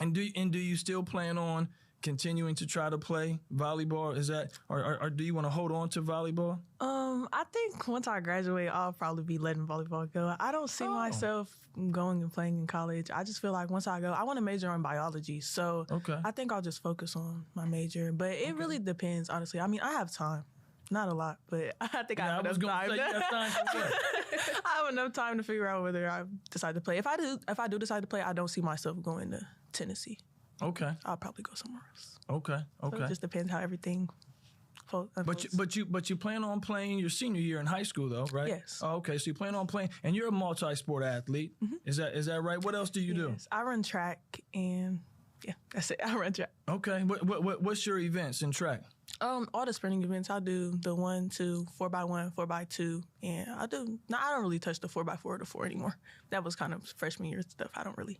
And do you still plan on continuing to try to play volleyball? Is that or do you want to hold on to volleyball? I think once I graduate, I'll probably be letting volleyball go. I don't see myself going and playing in college. I just feel like once I go, I want to major in biology. So I think I'll just focus on my major. But it really depends, honestly. I mean, I have time. Not a lot, but I think I have enough time. I have enough time to figure out whether I decide to play. If I do decide to play, I don't see myself going to Tennessee. Okay. I'll probably go somewhere else. Okay. So it just depends how everything unfolds. But you plan on playing your senior year in high school though, right? Yes. Oh, okay. So you plan on playing, and you're a multi-sport athlete. Mm-hmm. Is that right? What else do you do? I run track, and that's it. I run track. Okay. What's your events in track? All the sprinting events. I do the 1, 2, 4x1, 4x2, and I don't really touch the 4x4 or the 4 anymore. That was kind of freshman year stuff. I don't really.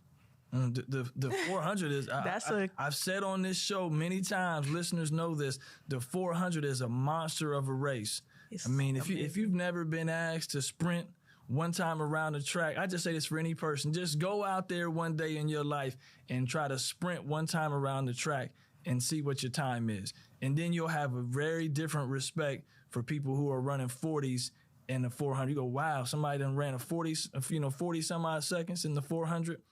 The 400 is, I've said on this show many times, listeners know this, the 400 is a monster of a race. I mean, if you've never been asked to sprint one time around the track, I just say this for any person, just go out there one day in your life and try to sprint one time around the track and see what your time is. And then you'll have a very different respect for people who are running 40s in the 400. You go, wow, somebody done ran a 40 some odd seconds in the 400.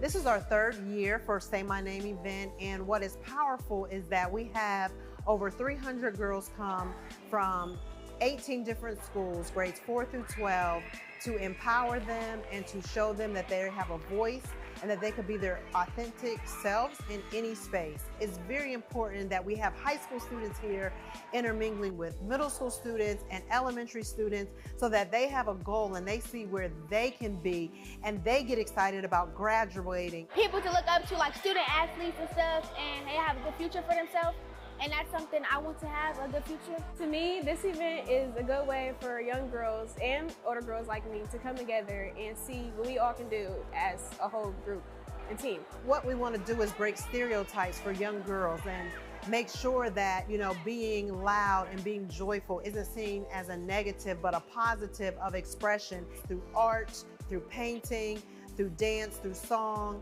This is our third year for Say My Name event, and what is powerful is that we have over 300 girls come from 18 different schools, grades 4 through 12, to empower them and to show them that they have a voice and that they could be their authentic selves in any space. It's very important that we have high school students here intermingling with middle school students and elementary students so that they have a goal and they see where they can be and they get excited about graduating. People to look up to, like student athletes and stuff, and they have a good future for themselves. And that's something I want to have, a good future. To me, this event is a good way for young girls and older girls like me to come together and see what we all can do as a whole group and team. What we want to do is break stereotypes for young girls and make sure that, being loud and being joyful isn't seen as a negative, but a positive of expression through art, through painting, through dance, through song,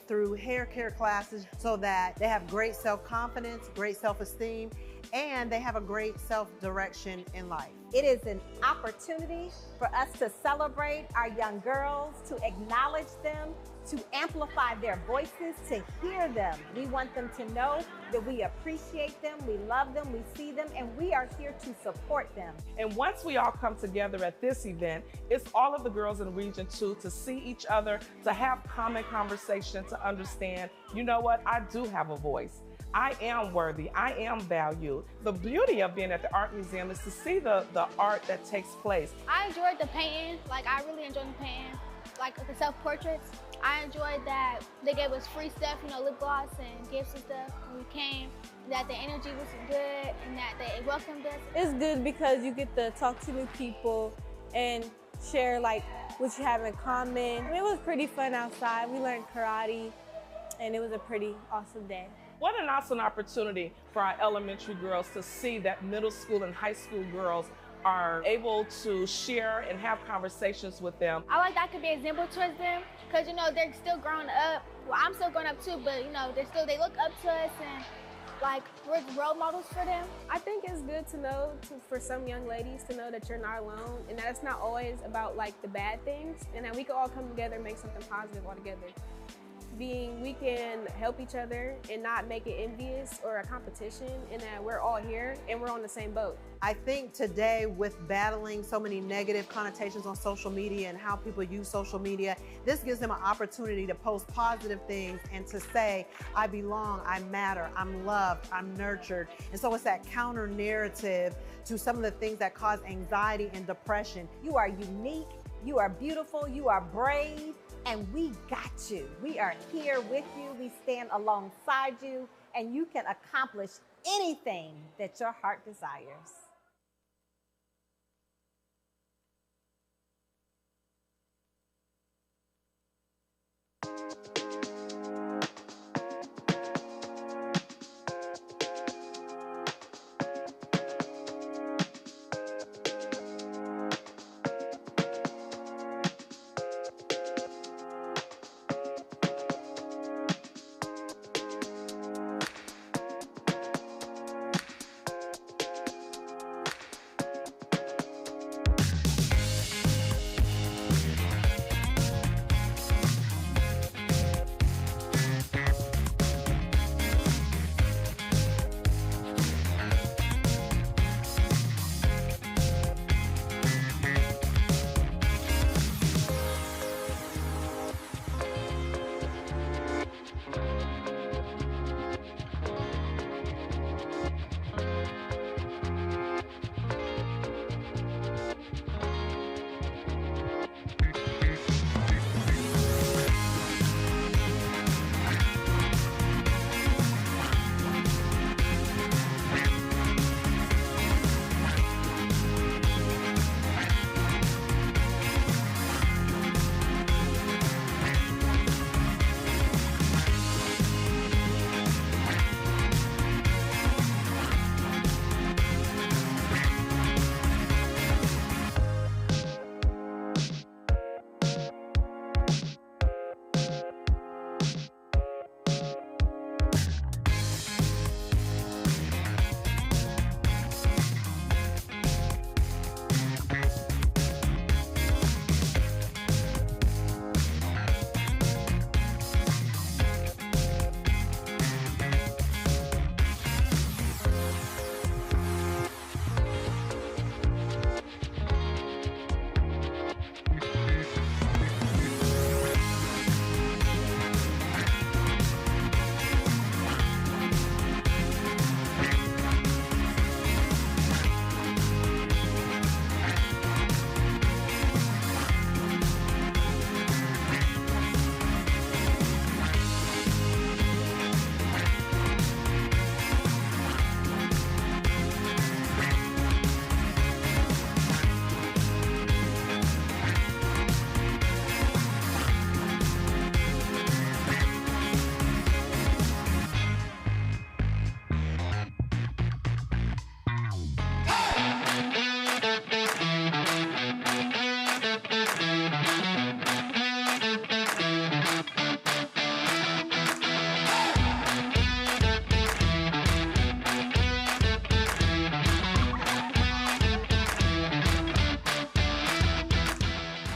through hair care classes, so that they have great self-confidence, great self-esteem, and they have a great self-direction in life. It is an opportunity for us to celebrate our young girls, to acknowledge them, to amplify their voices, to hear them. We want them to know that we appreciate them, we love them, we see them, and we are here to support them. And once we all come together at this event, it's all of the girls in Region 2 to see each other, to have common conversation, to understand, you know what, I do have a voice. I am worthy, I am valued. The beauty of being at the art museum is to see the art that takes place. I enjoyed the painting, I really enjoyed the painting, the self-portraits. I enjoyed that they gave us free stuff, lip gloss and gifts and stuff when we came, that the energy was good and that they welcomed us. It's good because you get to talk to new people and share what you have in common. It was pretty fun outside. We learned karate and it was a pretty awesome day. What an awesome opportunity for our elementary girls to see that middle school and high school girls are able to share and have conversations with them. I like that I could be an example towards them because, you know, they're still growing up. Well, I'm still growing up too, but, you know, they look up to us and, like, we're role models for them. I think it's good to know, for some young ladies, to know that you're not alone and that it's not always about, like, the bad things, and that we can all come together and make something positive all together. We can help each other and not make it envious or a competition, and that we're all here and we're on the same boat. I think today, with battling so many negative connotations on social media and how people use social media, this gives them an opportunity to post positive things and to say, I belong, I matter, I'm loved, I'm nurtured. And so it's that counter narrative to some of the things that cause anxiety and depression. You are unique, you are beautiful, you are brave, and we got you. We are here with you. We stand alongside you, and you can accomplish anything that your heart desires.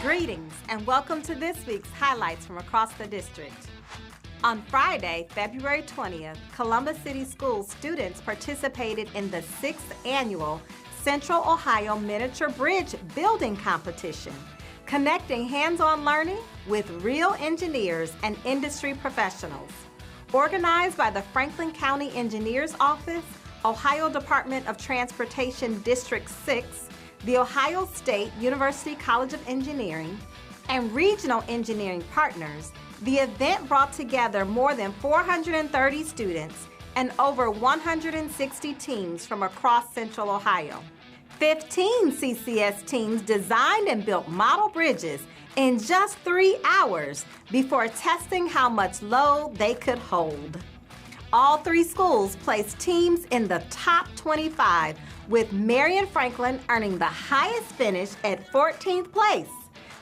Greetings and welcome to this week's highlights from across the district. On Friday, February 20th, Columbus City Schools students participated in the 6th annual Central Ohio Miniature Bridge Building Competition, connecting hands-on learning with real engineers and industry professionals. Organized by the Franklin County Engineers Office, Ohio Department of Transportation District 6, the Ohio State University College of Engineering, and regional engineering partners, the event brought together more than 430 students and over 160 teams from across Central Ohio. 15 CCS teams designed and built model bridges in just 3 hours before testing how much load they could hold. All 3 schools placed teams in the top 25, with Marion Franklin earning the highest finish at 14th place.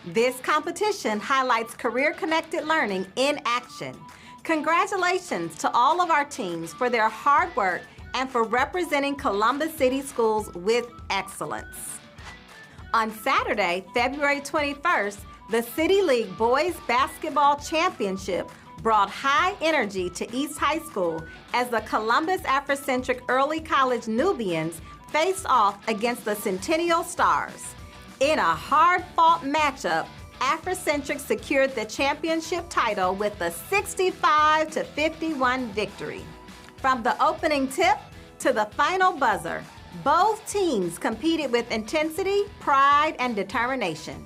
This competition highlights career-connected learning in action. Congratulations to all of our teams for their hard work and for representing Columbus City Schools with excellence. On Saturday, February 21st, the City League Boys Basketball Championship brought high energy to East High School as the Columbus Afrocentric Early College Nubians faced off against the Centennial Stars. In a hard-fought matchup, Afrocentric secured the championship title with a 65-51 victory. From the opening tip to the final buzzer, both teams competed with intensity, pride, and determination.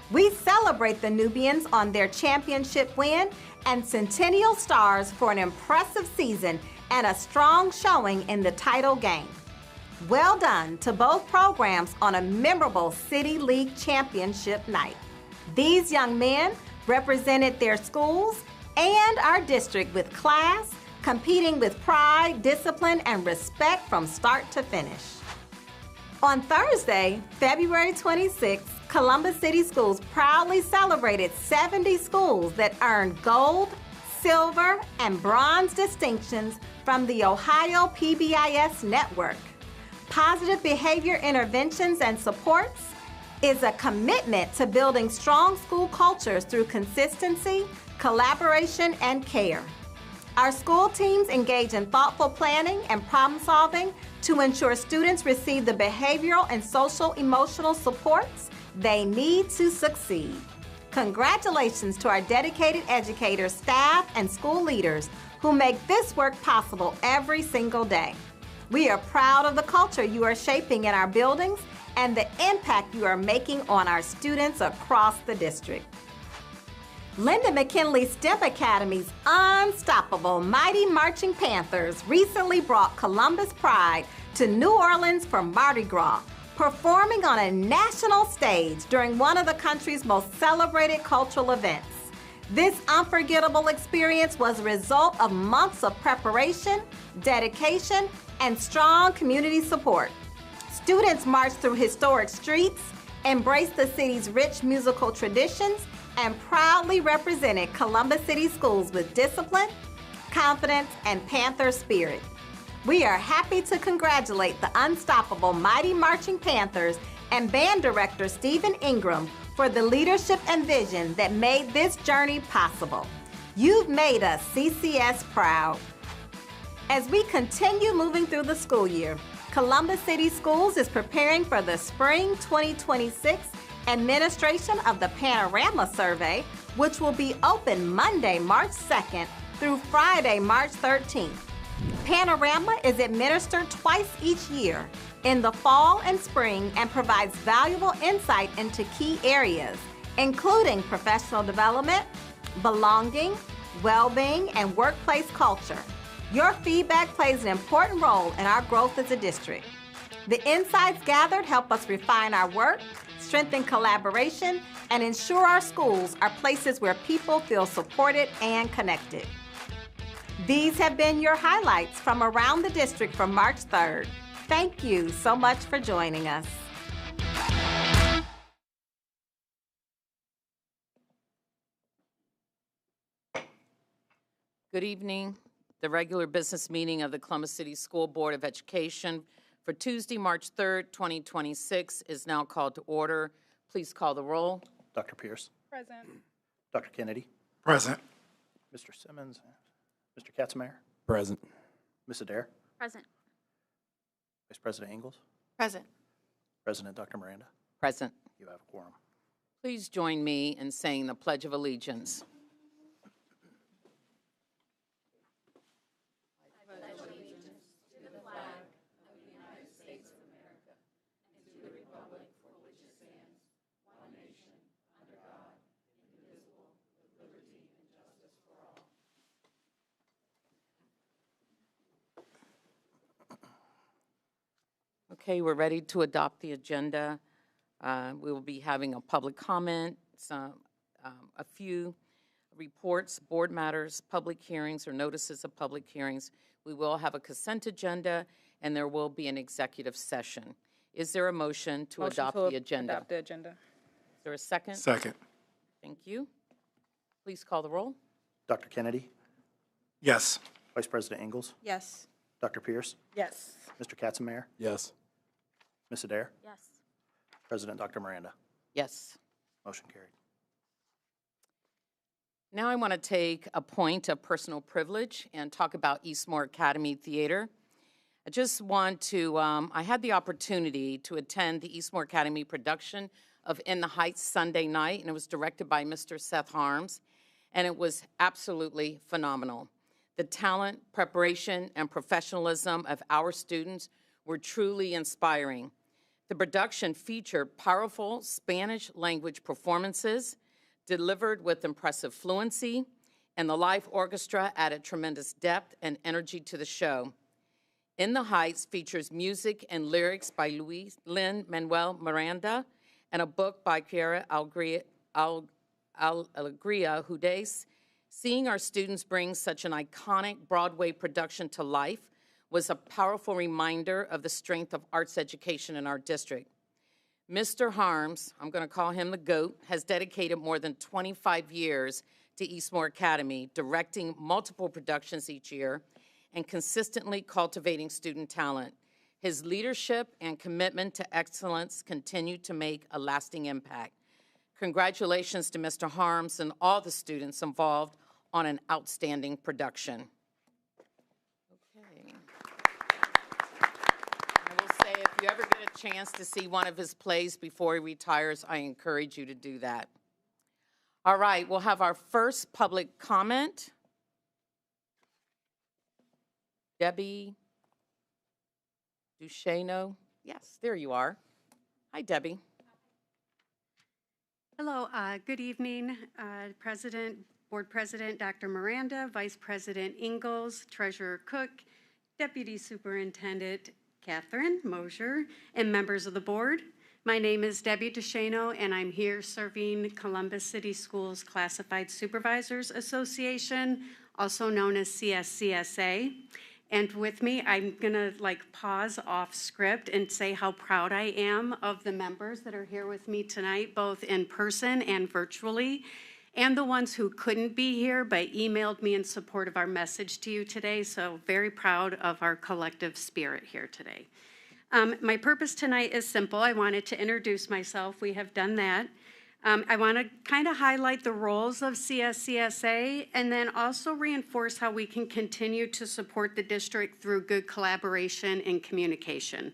We celebrate the Nubians on their championship win and Centennial Stars for an impressive season and a strong showing in the title game. Well done to both programs on a memorable City League Championship night. These young men represented their schools and our district with class, competing with pride, discipline, and respect from start to finish. On Thursday, February 26th, Columbus City Schools proudly celebrated 70 schools that earned gold, silver, and bronze distinctions from the Ohio PBIS network. Positive behavior interventions and supports is a commitment to building strong school cultures through consistency, collaboration, and care. Our school teams engage in thoughtful planning and problem solving to ensure students receive the behavioral and social emotional supports they need to succeed. Congratulations to our dedicated educators, staff, and school leaders who make this work possible every single day. We are proud of the culture you are shaping in our buildings and the impact you are making on our students across the district. Linda McKinley STEM Academy's unstoppable Mighty Marching Panthers recently brought Columbus pride to New Orleans for Mardi Gras, performing on a national stage during one of the country's most celebrated cultural events. This unforgettable experience was a result of months of preparation, dedication, and strong community support. Students marched through historic streets, embraced the city's rich musical traditions, and proudly represented Columbus City Schools with discipline, confidence, and Panther spirit. We are happy to congratulate the unstoppable Mighty Marching Panthers and band director Stephen Ingram for the leadership and vision that made this journey possible. You've made us CCS proud. As we continue moving through the school year, Columbus City Schools is preparing for the spring 2026 administration of the Panorama Survey, which will be open Monday, March 2nd through Friday, March 13th. Panorama is administered twice each year, in the fall and spring, and provides valuable insight into key areas, including professional development, belonging, well-being, and workplace culture. Your feedback plays an important role in our growth as a district. The insights gathered help us refine our work, strengthen collaboration, and ensure our schools are places where people feel supported and connected. These have been your highlights from around the district for March 3rd. Thank you so much for joining us. Good evening. The regular business meeting of the Columbus City School Board of Education for Tuesday, March 3rd, 2026 is now called to order. Please call the roll. Dr. Pierce. Present. Dr. Kennedy. Present. Mr. Simmons. Mr. Katzenmayer. Present. Ms. Adair. Present. Vice President Ingalls. Present. President Dr. Miranda. Present. You have a quorum. Please join me in saying the Pledge of Allegiance. Okay, we're ready to adopt the agenda. We will be having a public comment, a few reports, board matters, public hearings or notices of public hearings. We will have a consent agenda, and there will be an executive session. Is there a motion to adopt the agenda? Adopt the agenda. Is there a second? Second. Thank you. Please call the roll. Dr. Kennedy, Yes. Vice President Ingles, Yes. Dr. Pierce, Yes. Mr. Katzenmayer, Yes. Ms. Adair, Yes. President Dr. Miranda. Yes. Motion carried. Now I want to take a point of personal privilege and talk about Eastmoor Academy Theater. I just want to, I had the opportunity to attend the Eastmoor Academy production of In the Heights Sunday night, and it was directed by Mr. Seth Harms, and it was absolutely phenomenal. The talent, preparation, and professionalism of our students were truly inspiring. The production featured powerful Spanish language performances delivered with impressive fluency, and the live orchestra added tremendous depth and energy to the show. In the Heights features music and lyrics by Luis Lin-Manuel Miranda and a book by Chiara Alegria Hudes. Seeing our students bring such an iconic Broadway production to life was a powerful reminder of the strength of arts education in our district. Mr. Harms, I'm going to call him the GOAT, has dedicated more than 25 years to Eastmoor Academy, directing multiple productions each year and consistently cultivating student talent. His leadership and commitment to excellence continue to make a lasting impact. Congratulations to Mr. Harms and all the students involved on an outstanding production. Okay. I will say, if you ever get a chance to see one of his plays before he retires, I encourage you to do that. All right, we'll have our first public comment. Debbie Duchesneau. Yes, there you are. Hi, Debbie. Hello, good evening, Board President Dr. Miranda, Vice President Ingles, Treasurer Cook, Deputy Superintendent Catherine Mosier, and members of the board. My name is Debbie Duchesneau, and I'm here serving Columbus City Schools Classified Supervisors Association, also known as CSCSA. And with me, I'm gonna pause off script and say how proud I am of the members that are here with me tonight, both in person and virtually, and the ones who couldn't be here but emailed me in support of our message to you today. So very proud of our collective spirit here today. My purpose tonight is simple. I wanted to introduce myself. We have done that. I want to kind of highlight the roles of CSCSA and then also reinforce how we can continue to support the district through good collaboration and communication.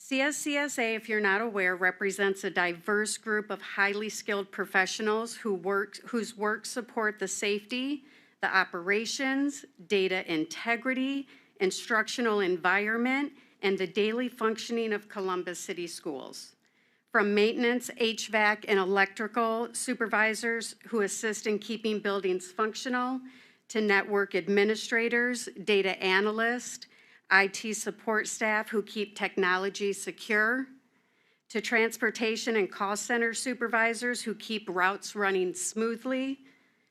CSCSA, if you're not aware, represents a diverse group of highly skilled professionals whose work support the safety, the operations, data integrity, instructional environment, and the daily functioning of Columbus City Schools. From maintenance, HVAC, and electrical supervisors who assist in keeping buildings functional, to network administrators, data analysts, IT support staff who keep technology secure, to transportation and call center supervisors who keep routes running smoothly,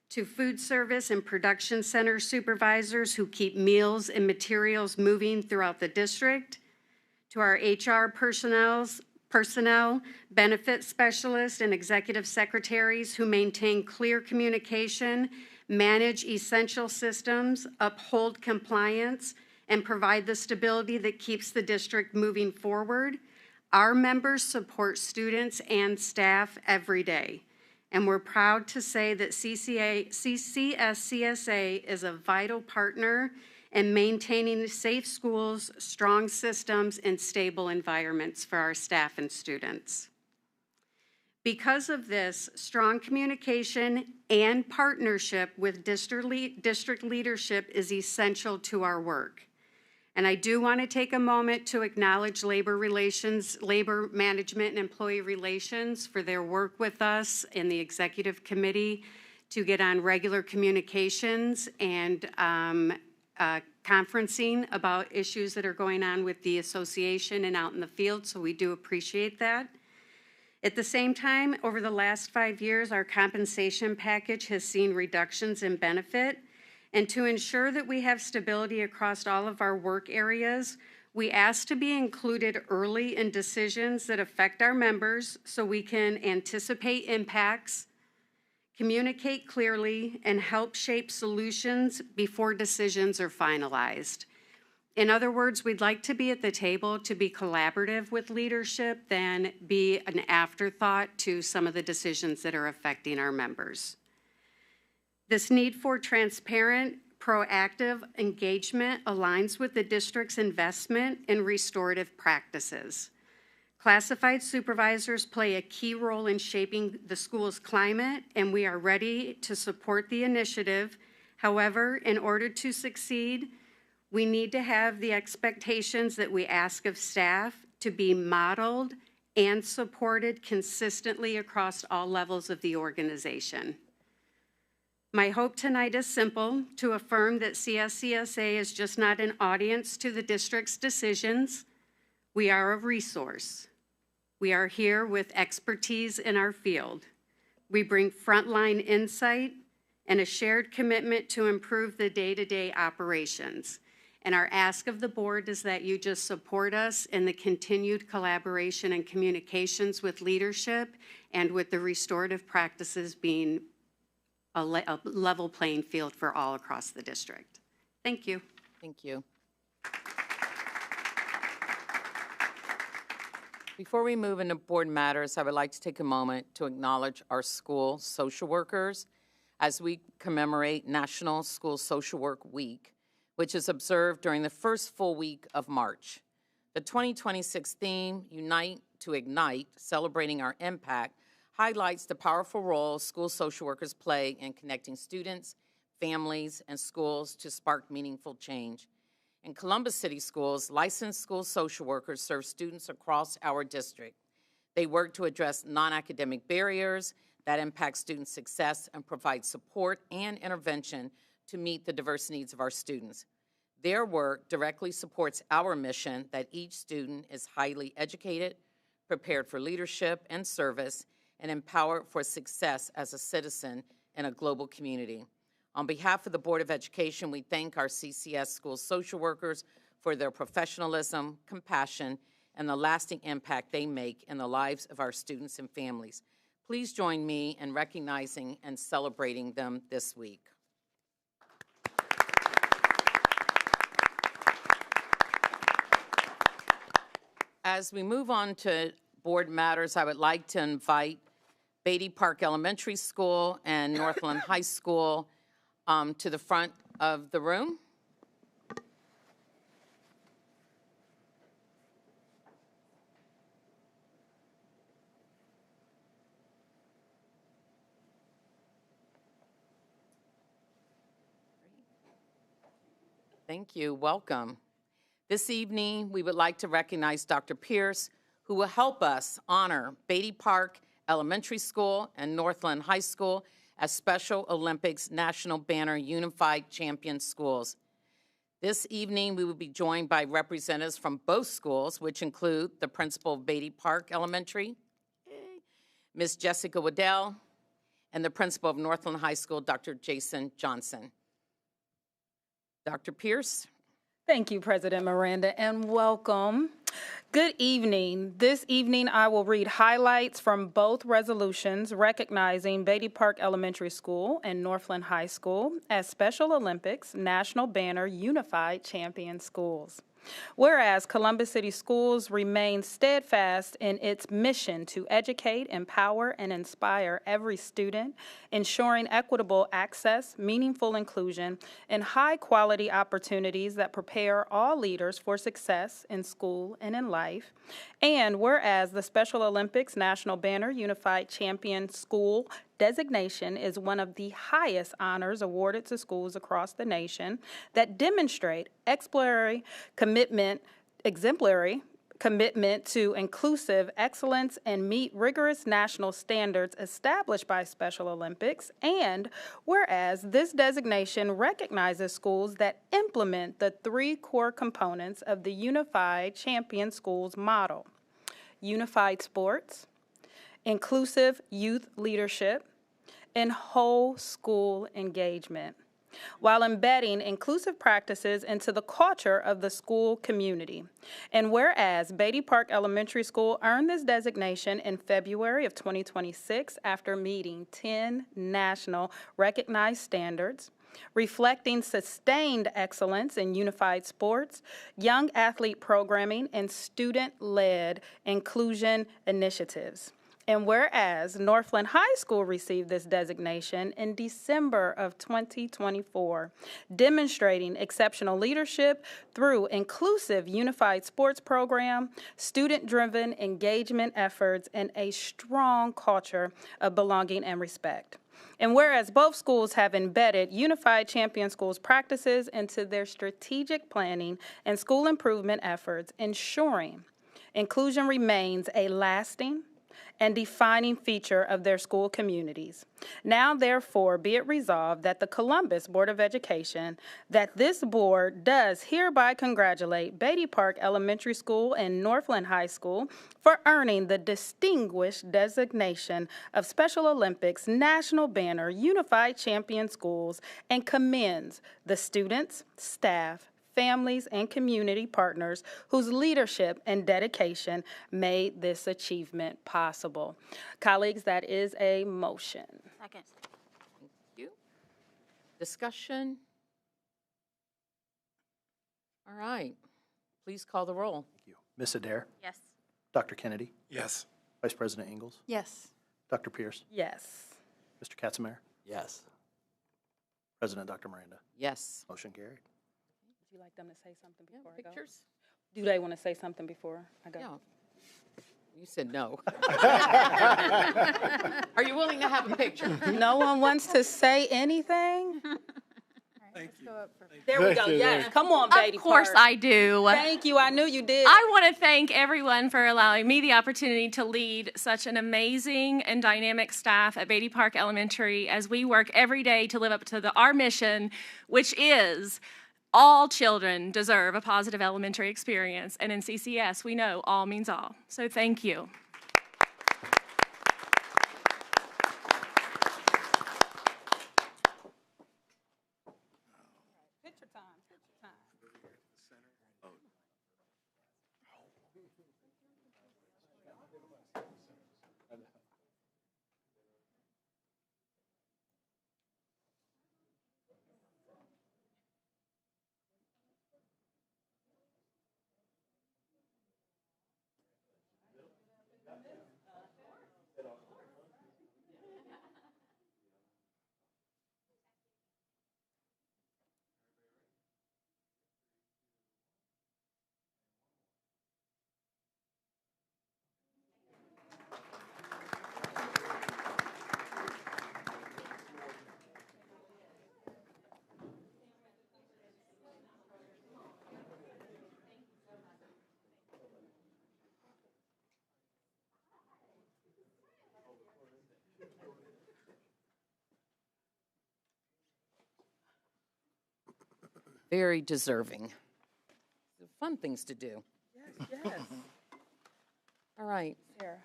to food service and production center supervisors who keep meals and materials moving throughout the district, to our HR personnel, benefit specialists, and executive secretaries who maintain clear communication, manage essential systems, uphold compliance, and provide the stability that keeps the district moving forward. Our members support students and staff every day, and we're proud to say that CSCSA is a vital partner in maintaining safe schools, strong systems, and stable environments for our staff and students. Because of this, strong communication and partnership with district leadership is essential to our work. And I do want to take a moment to acknowledge labor management and employee relations for their work with us in the executive committee to get on regular communications and conferencing about issues that are going on with the association and out in the field, so we do appreciate that. At the same time, over the last 5 years, our compensation package has seen reductions in benefit. And to ensure that we have stability across all of our work areas, we ask to be included early in decisions that affect our members so we can anticipate impacts, communicate clearly, and help shape solutions before decisions are finalized. In other words, we'd like to be at the table to be collaborative with leadership than be an afterthought to some of the decisions that are affecting our members. This need for transparent, proactive engagement aligns with the district's investment in restorative practices. Classified supervisors play a key role in shaping the school's climate, and we are ready to support the initiative. However, in order to succeed, we need to have the expectations that we ask of staff to be modeled and supported consistently across all levels of the organization. My hope tonight is simple: to affirm that CSCSA is just not an audience to the district's decisions. We are a resource. We are here with expertise in our field. We bring frontline insight and a shared commitment to improve the day-to-day operations. And our ask of the board is that you just support us in the continued collaboration and communications with leadership and with the restorative practices being a level playing field for all across the district. Thank you. Thank you. Before we move into board matters, I would like to take a moment to acknowledge our school social workers as we commemorate National School Social Work Week, which is observed during the first full week of March. The 2026 theme, Unite to Ignite, Celebrating Our Impact, highlights the powerful role school social workers play in connecting students, families, and schools to spark meaningful change. In Columbus City Schools, licensed school social workers serve students across our district. They work to address non-academic barriers that impact student success and provide support and intervention to meet the diverse needs of our students. Their work directly supports our mission that each student is highly educated, prepared for leadership and service, and empowered for success as a citizen in a global community. On behalf of the Board of Education, we thank our CCS school social workers for their professionalism, compassion, and the lasting impact they make in the lives of our students and families. Please join me in recognizing and celebrating them this week. As we move on to board matters, I would like to invite Beatty Park Elementary School and Northland High School to the front of the room. Thank you. Welcome. This evening, we would like to recognize Dr. Pierce, who will help us honor Beatty Park Elementary School and Northland High School as Special Olympics National Banner Unified Champion Schools. This evening, we will be joined by representatives from both schools, which include the principal of Beatty Park Elementary, Ms. Jessica Waddell, and the principal of Northland High School, Dr. Jason Johnson. Dr. Pierce. Thank you, President Miranda, and welcome. Good evening. This evening, I will read highlights from both resolutions recognizing Beatty Park Elementary School and Northland High School as Special Olympics National Banner Unified Champion Schools. Whereas Columbus City Schools remain steadfast in its mission to educate, empower, and inspire every student, ensuring equitable access, meaningful inclusion, and high-quality opportunities that prepare all leaders for success in school and in life. And whereas the Special Olympics National Banner Unified Champion School designation is one of the highest honors awarded to schools across the nation that demonstrate exemplary commitment to inclusive excellence and meet rigorous national standards established by Special Olympics, and whereas this designation recognizes schools that implement the 3 core components of the Unified Champion Schools model: unified sports, inclusive youth leadership, and whole school engagement, while embedding inclusive practices into the culture of the school community. And whereas Beatty Park Elementary School earned this designation in February of 2026 after meeting 10 national recognized standards, reflecting sustained excellence in unified sports, young athlete programming, and student-led inclusion initiatives. And whereas Northland High School received this designation in December of 2024, demonstrating exceptional leadership through inclusive unified sports program, student-driven engagement efforts, and a strong culture of belonging and respect. And whereas both schools have embedded Unified Champion Schools practices into their strategic planning and school improvement efforts, ensuring inclusion remains a lasting and defining feature of their school communities. Now, therefore, be it resolved that the Columbus Board of Education, that this board does hereby congratulate Beatty Park Elementary School and Northland High School for earning the distinguished designation of Special Olympics National Banner Unified Champion Schools, and commends the students, staff, families, and community partners whose leadership and dedication made this achievement possible. Colleagues, that is a motion. Second. Thank you. Discussion? All right. Please call the roll. Thank you. Ms. Adair? Yes. Dr. Kennedy? Yes. Vice President Ingalls? Yes. Dr. Pierce? Yes. Mr. Katzenmayer? Yes. President Dr. Miranda? Yes. Motion carried. Would you like them to say something before I go? Pictures? Do they want to say something before I go? Yeah. You said no. Are you willing to have a picture? No one wants to say anything? Thank you. There we go. Yes. Come on, Beatty Of course Park. I do. Thank you. I knew you did. I want to thank everyone for allowing me the opportunity to lead such an amazing and dynamic staff at Beatty Park Elementary as we work every day to live up to our mission, which is all children deserve a positive elementary experience. And in CCS, we know all means all. So thank you. Picture time. Picture time. Very deserving. Fun things to do. Yes, yes. All right. Sarah.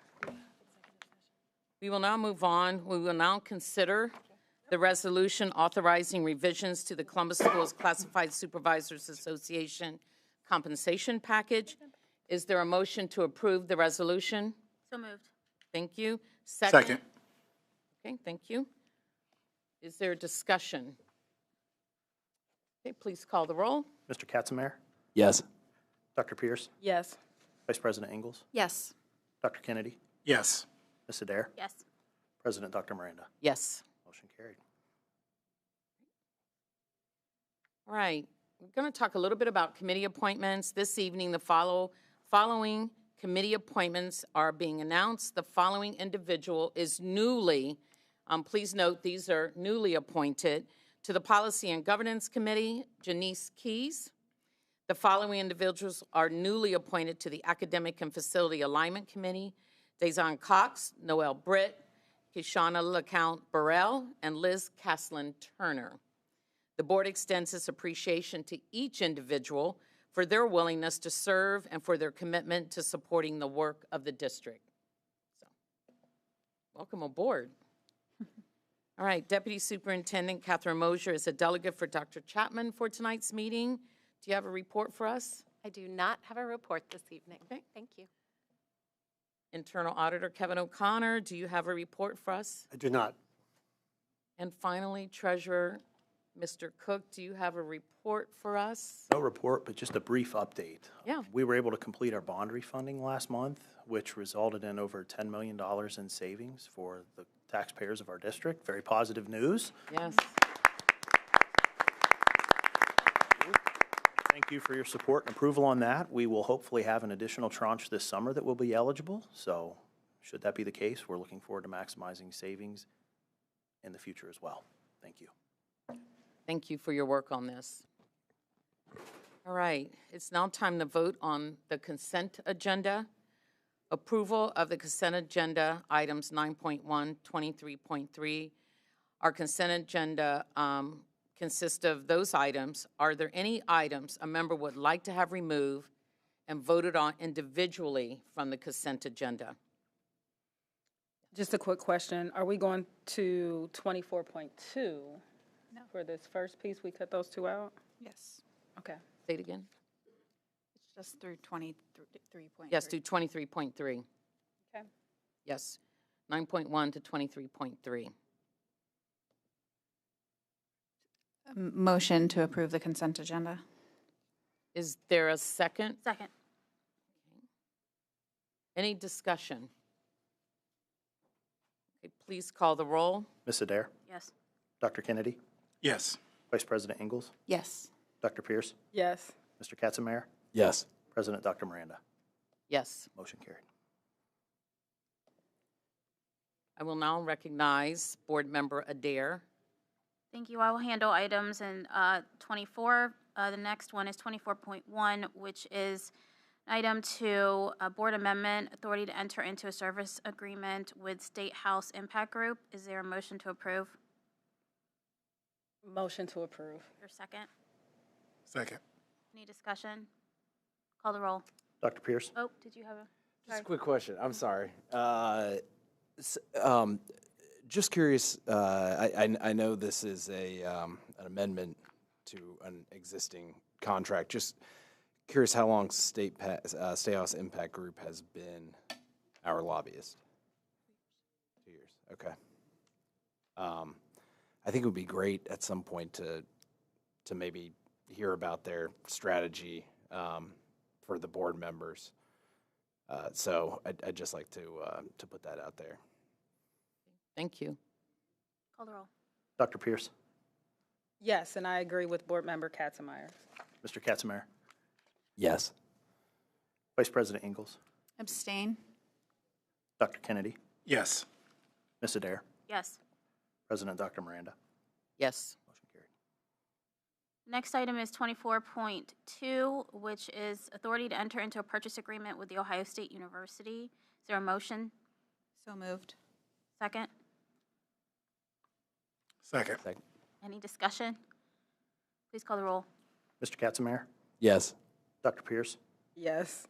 We will now move on. We will now consider the resolution authorizing revisions to the Columbus Schools Classified Supervisors Association compensation package. Is there a motion to approve the resolution? So moved. Thank you. Second. Okay, thank you. Is there discussion? Okay, please call the roll. Mr. Katzenmayer? Yes. Dr. Pierce? Yes. Vice President Ingalls? Yes. Dr. Kennedy? Yes. Ms. Adair? Yes. President Dr. Miranda? Yes. Motion carried. All right. We're going to talk a little bit about committee appointments. This evening, the following committee appointments are being announced. The following individual is newly, please note these are newly appointed, to the Policy and Governance Committee, Janice Keys. The following individuals are newly appointed to the Academic and Facility Alignment Committee, Dazon Cox, Noel Britt, Kishana LeCount Burrell, and Liz Caslin Turner. The board extends its appreciation to each individual for their willingness to serve and for their commitment to supporting the work of the district. So, welcome aboard. All right, Deputy Superintendent Catherine Mosier is a delegate for Dr. Chapman for tonight's meeting. Do you have a report for us? I do not have a report this evening. Okay. Thank you. Internal Auditor Kevin O'Connor, do you have a report for us? I do not. And finally, Treasurer Mr. Cook, do you have a report for us? No report, but just a brief update. Yeah. We were able to complete our bond refunding last month, which resulted in over $10 million in savings for the taxpayers of our district. Very positive news. Yes. Thank you for your support and approval on that. We will hopefully have an additional tranche this summer that will be eligible. So should that be the case, we're looking forward to maximizing savings in the future as well. Thank you. Thank you for your work on this. All right, it's now time to vote on the consent agenda. Approval of the consent agenda items 9.1, 23.3. Our consent agenda consists of those items. Are there any items a member would like to have removed and voted on individually from the consent agenda? Just a quick question. Are we going to 24.2 for this first piece? We cut those two out? Yes. Okay. Say it again. It's just through 23.3. Yes, do 23.3. Okay. Yes, 9.1 to 23.3. Motion to approve the consent agenda. Is there a second? Second. Any discussion? Okay, please call the roll. Ms. Adair? Yes. Dr. Kennedy? Yes. Vice President Ingalls? Yes. Dr. Pierce? Yes. Mr. Katzenmayer? Yes. President Dr. Miranda? Yes. Motion carried. I will now recognize Board Member Adair. Thank you. I will handle items in 24. The next one is 24.1, which is item 2, a board amendment, authority to enter into a service agreement with State House Impact Group. Is there a motion to approve? Motion to approve. Your second? Second. Any discussion? Call the roll. Dr. Pierce? Oh, did you have a? Just a quick question. I'm sorry. Just curious. I know this is an amendment to an existing contract. Just curious how long State House Impact Group has been our lobbyist. 2 years. Okay. I think it would be great at some point to maybe hear about their strategy for the board members. So I'd just like to put that out there. Thank you. Call the roll. Dr. Pierce? Yes, and I agree with Board Member Katzenmayer. Mr. Katzenmayer? Yes. Vice President Ingalls? Abstain. Dr. Kennedy? Yes. Ms. Adair? Yes. President Dr. Miranda? Yes. Motion carried. Next item is 24.2, which is authority to enter into a purchase agreement with the Ohio State University. Is there a motion? So moved. Second? Second. Any discussion? Please call the roll. Mr. Katzenmayer? Yes. Dr. Pierce? Yes.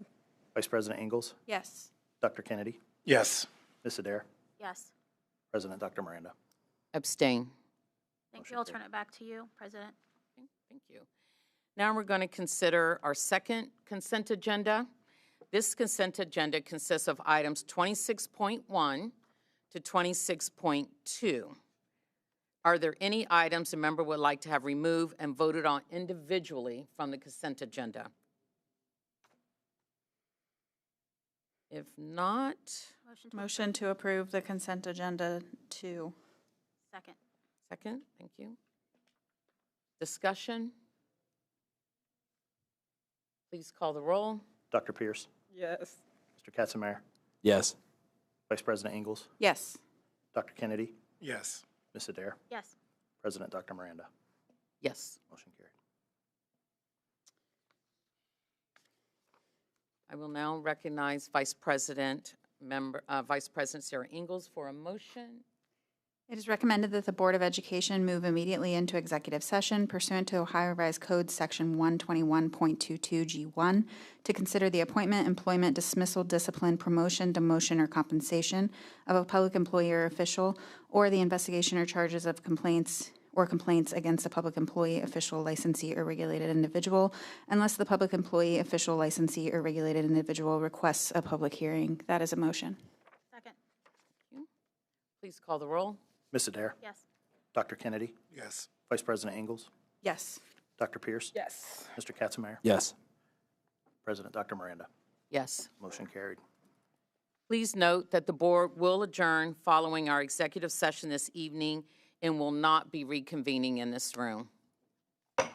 Vice President Ingalls? Yes. Dr. Kennedy? Yes. Ms. Adair? Yes. President Dr. Miranda? Abstain. Thank you. I'll turn it back to you, President. Thank you. Now we're going to consider our second consent agenda. This consent agenda consists of items 26.1 to 26.2. Are there any items a member would like to have removed and voted on individually from the consent agenda? If not, Motion to approve the consent agenda 2. Second. second, thank you. Discussion? Please call the roll. Dr. Pierce? Yes. Mr. Katzenmayer? Yes. Vice President Ingalls? Yes. Dr. Kennedy? Yes. Ms. Adair? Yes. President Dr. Miranda? Yes. Motion carried. I will now recognize Vice President Sarah Ingalls for a motion. It is recommended that the Board of Education move immediately into executive session pursuant to Ohio Revised Code Section 121.22G1 to consider the appointment, employment, dismissal, discipline, promotion, demotion, or compensation of a public employee or official, or the investigation or charges of complaints against a public employee, official, licensee, or regulated individual, unless the public employee, official, licensee, or regulated individual requests a public hearing. That is a motion. Second. Please call the roll. Ms. Adair? Yes. Dr. Kennedy? Yes. Vice President Ingalls? Yes. Dr. Pierce? Yes. Mr. Katzenmeyer? Yes. President Dr. Miranda? Yes. Motion carried. Please note that the board will adjourn following our executive session this evening and will not be reconvening in this room.